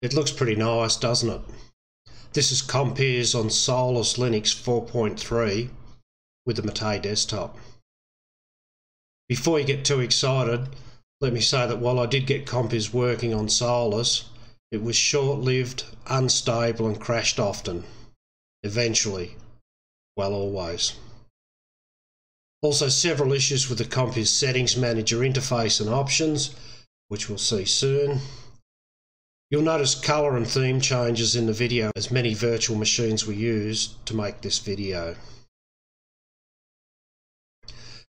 It looks pretty nice, doesn't it? This is Compiz on Solus Linux 4.3 with the Mate desktop. Before you get too excited, let me say that while I did get Compiz working on Solus, it was short-lived, unstable and crashed often. Eventually. Well, always. Also several issues with the Compiz Settings Manager interface and options, which we'll see soon. You'll notice colour and theme changes in the video as many virtual machines were used to make this video.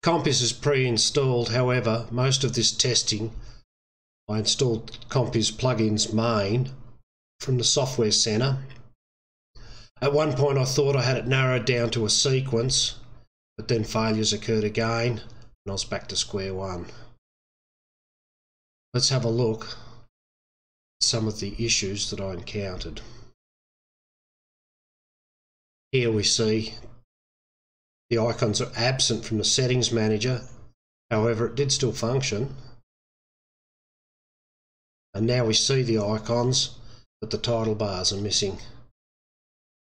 Compiz is pre-installed, however, most of this testing I installed Compiz plugins main from the software center. At one point I thought I had it narrowed down to a sequence, but then failures occurred again and I was back to square one. Let's have a look at some of the issues that I encountered. Here we see the icons are absent from the settings manager, however it did still function. And now we see the icons, but the title bars are missing.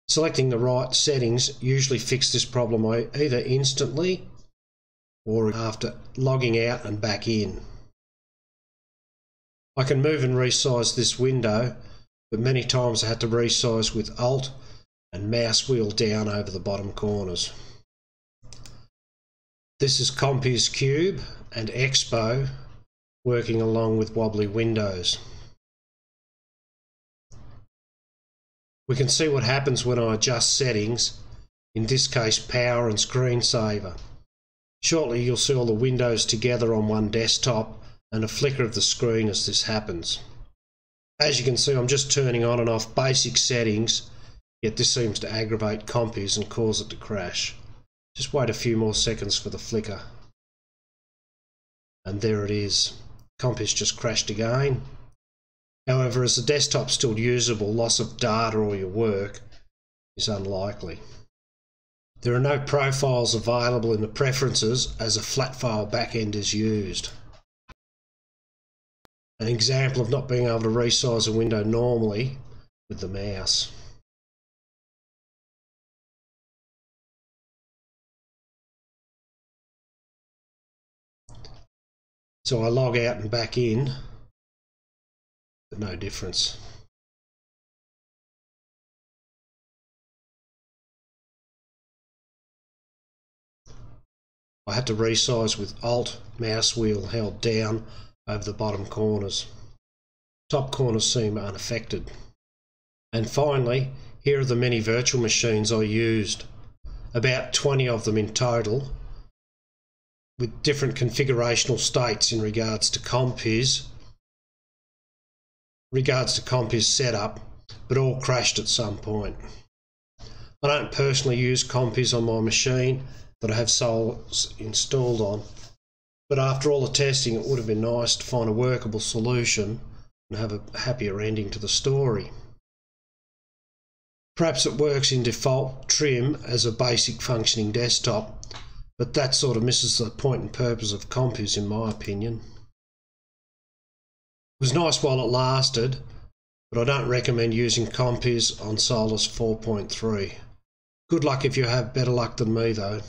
Selecting the right settings usually fixes this problem either instantly or after logging out and back in. I can move and resize this window, but many times I had to resize with Alt and mouse wheel down over the bottom corners. This is Compiz Cube and Expo working along with wobbly windows. We can see what happens when I adjust settings, in this case power and screensaver. Shortly you'll see all the windows together on one desktop and a flicker of the screen as this happens. As you can see, I'm just turning on and off basic settings, yet this seems to aggravate Compiz and cause it to crash. Just wait a few more seconds for the flicker. And there it is. Compiz just crashed again. However, as the desktop's still usable, loss of data or your work is unlikely. There are no profiles available in the preferences as a flat file backend is used. An example of not being able to resize a window normally with the mouse. So I log out and back in, but no difference. I had to resize with Alt mouse wheel held down over the bottom corners. Top corners seem unaffected. And finally, here are the many virtual machines I used. About 20 of them in total, with different configurational states in regards to Compiz setup, but all crashed at some point. I don't personally use Compiz on my machine that I have Solus installed on, but after all the testing it would have been nice to find a workable solution and have a happier ending to the story. Perhaps it works in default trim as a basic functioning desktop, but that sort of misses the point and purpose of Compiz in my opinion. It was nice while it lasted, but I don't recommend using Compiz on Solus 4.3. Good luck if you have better luck than me though.